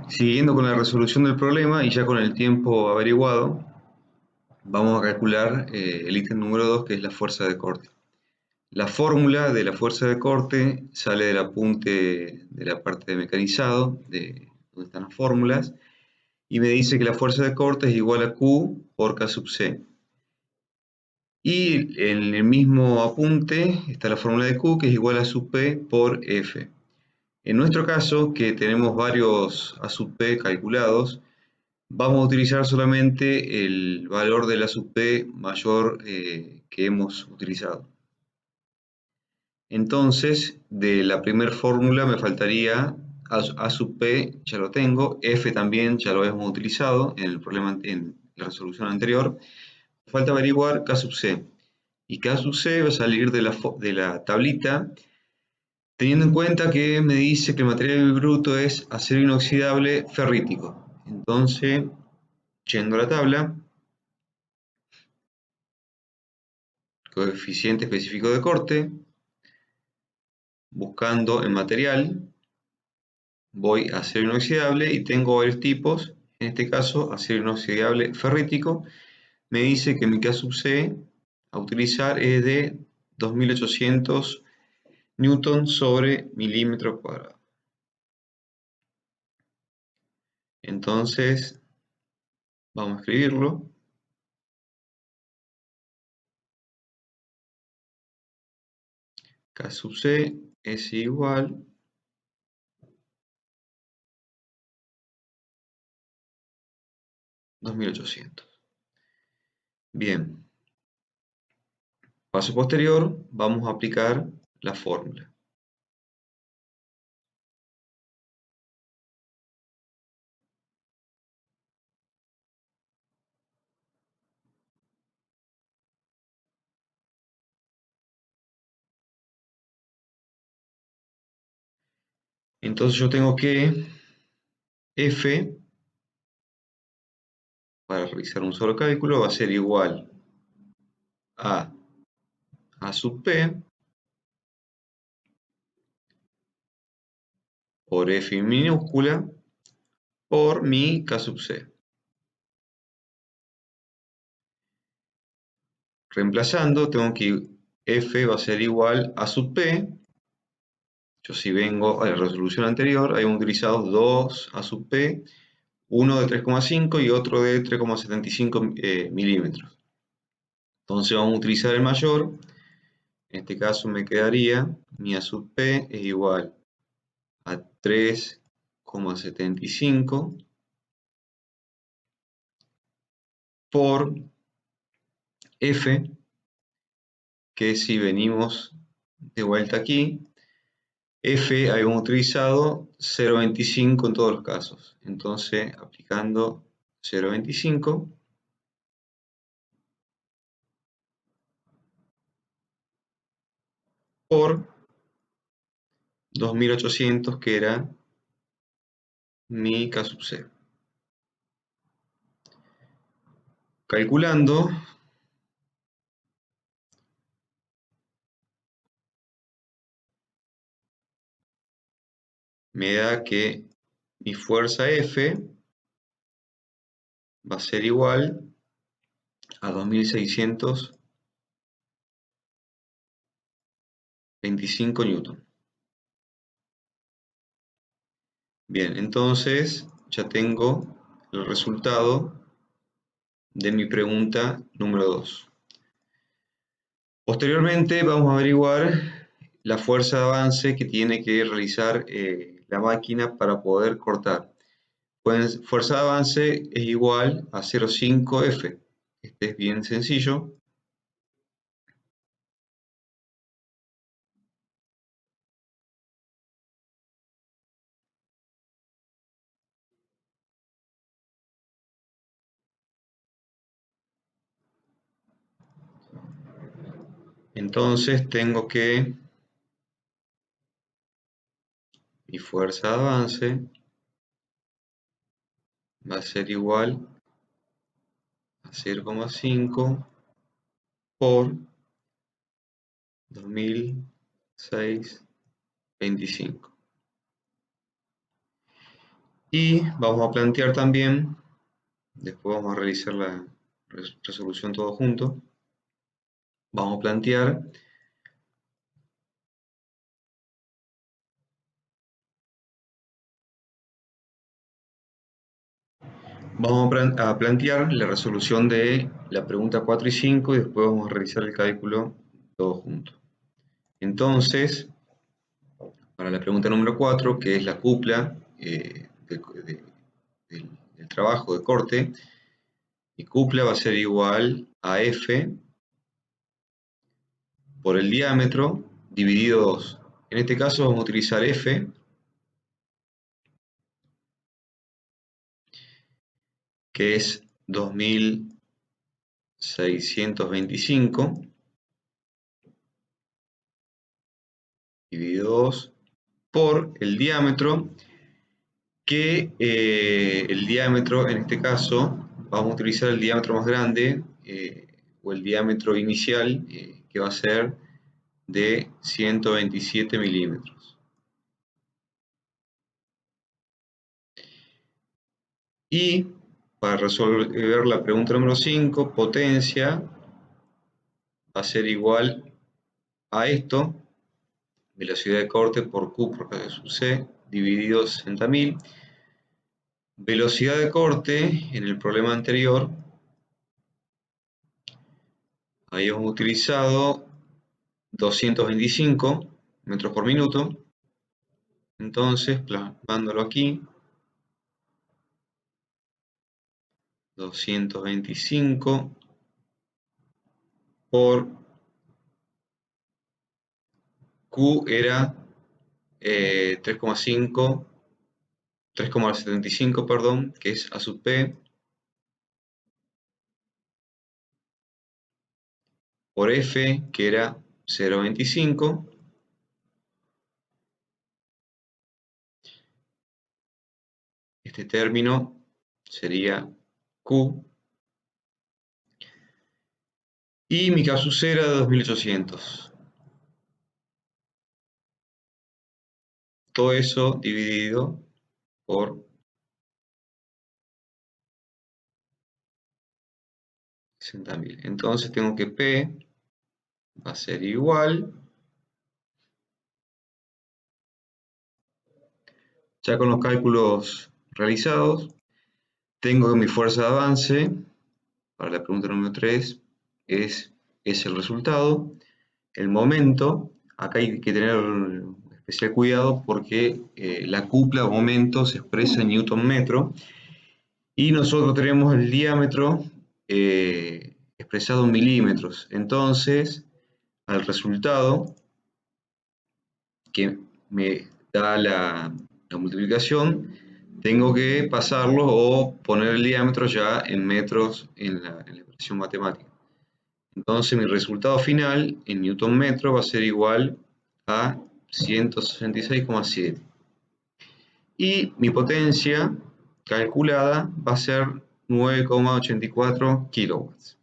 Siguiendo con la resolución del problema y ya con el tiempo averiguado, vamos a calcular el ítem número 2, que es la fuerza de corte. La fórmula de la fuerza de corte sale del apunte de la parte de mecanizado, de donde están las fórmulas, y me dice que la fuerza de corte es igual a Q por K sub C. Y en el mismo apunte está la fórmula de Q, que es igual a sub P por F. En nuestro caso, que tenemos varios A sub P calculados, vamos a utilizar solamente el valor de la sub P mayor que hemos utilizado. Entonces, de la primera fórmula me faltaría A sub P, ya lo tengo, F también ya lo hemos utilizado en el problema, en la resolución anterior. Falta averiguar K sub C. Y K sub C va a salir de la tablita, teniendo en cuenta que me dice que el material bruto es acero inoxidable ferrítico. Entonces, yendo a la tabla, coeficiente específico de corte, buscando el material, voy a acero inoxidable y tengo varios tipos. En este caso, acero inoxidable ferrítico. Me dice que mi K sub C a utilizar es de 2800 newton sobre milímetro cuadrado. Entonces, vamos a escribirlo. K sub C es igual a 2800. Bien. Paso posterior, vamos a aplicar la fórmula. Entonces yo tengo que F, para realizar un solo cálculo, va a ser igual a A sub P por F minúscula por mi K sub C. Reemplazando, tengo que F va a ser igual a sub P. Yo si vengo a la resolución anterior, habíamos utilizado dos A sub P, uno de 3,5 y otro de 3,75 milímetros. Entonces vamos a utilizar el mayor. En este caso me quedaría mi A sub P es igual a 3,75 por F, que si venimos de vuelta aquí, F habíamos utilizado 0,25 en todos los casos. Entonces, aplicando 0,25 por 2800, que era mi K sub C. Calculando, me da que mi fuerza F va a ser igual a 2625 newton. Bien, entonces ya tengo el resultado de mi pregunta número 2. Posteriormente vamos a averiguar la fuerza de avance que tiene que realizar la máquina para poder cortar. Pues fuerza de avance es igual a 0,5 F. Este es bien sencillo. Entonces tengo que mi fuerza de avance va a ser igual a 0,5 por 2625. Y vamos a plantear también, después vamos a realizar la resolución todo junto, vamos a plantear a plantear la resolución de la pregunta 4 y 5 y después vamos a realizar el cálculo todo junto. Entonces, para la pregunta número 4, que es la cupla del trabajo de corte, mi cupla va a ser igual a F por el diámetro dividido 2. En este caso vamos a utilizar F, que es 2625 dividido 2 por el diámetro, que el diámetro en este caso vamos a utilizar el diámetro más grande o el diámetro inicial que va a ser de 127 milímetros. Y para resolver la pregunta número 5, potencia va a ser igual a esto, velocidad de corte por Q por K sub C dividido 60.000. Velocidad de corte, en el problema anterior, habíamos utilizado 225 metros por minuto. Entonces, plasmándolo aquí, 225 por Q era 3,75, perdón, que es A sub P, por F, que era 0,25, este término sería Q, y mi K sub C era de 2800. Todo eso dividido por 60.000. Entonces tengo que P va a ser igual, ya con los cálculos realizados, tengo que mi fuerza de avance, para la pregunta número 3, es el resultado. El momento, acá hay que tener especial cuidado porque la cupla o momento se expresa en newton metro y nosotros tenemos el diámetro expresado en milímetros. Entonces, al resultado que me da la multiplicación, tengo que pasarlo o poner el diámetro ya en metros en la expresión matemática. Entonces mi resultado final en newton metro va a ser igual a 166,7. Y mi potencia calculada va a ser 9,84 kilowatts.